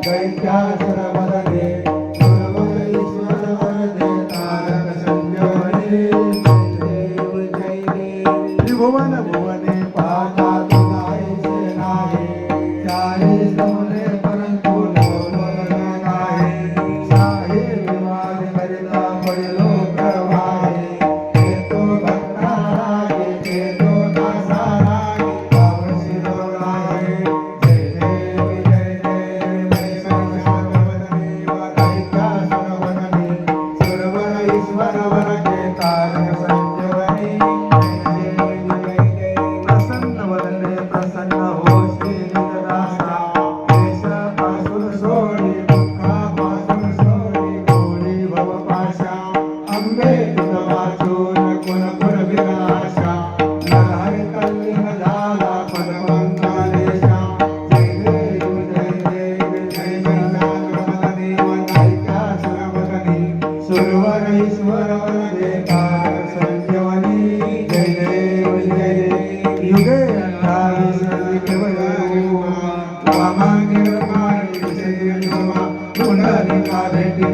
दैत्यासुर वदने सुरवरेश्वर वरदे तारक संजीवनी देव जय देव त्रिभुवन भुवने पाता तुझाईचे नाही चाहे समले परंतु नवल नाही शाही विवाद करिता पडिलो प्रवाहे येतो भक्ता रागे येतो दासा रागे पावशिरो राहे जय देव जय देव सुरवर ईश्वर वरदे तारक संजीवनी प्रसन्न वदने प्रसन्न होशी निजदासा देश पासून सोडी दुःखापासून सोडी गोडी भवपाशा अंबे तुझ वाचून कुण कुण विनाशा नरहरि कल्लिंग झाला पदमंगलेशा जय देव जय देव जय महिषासुरमर्दिनी दैत्यासुरमर्दिनी सुरवर ईश्वर वरदे तारक संजीवनी जय देव जय देव युगे अंधारी कुंडलिका भेटी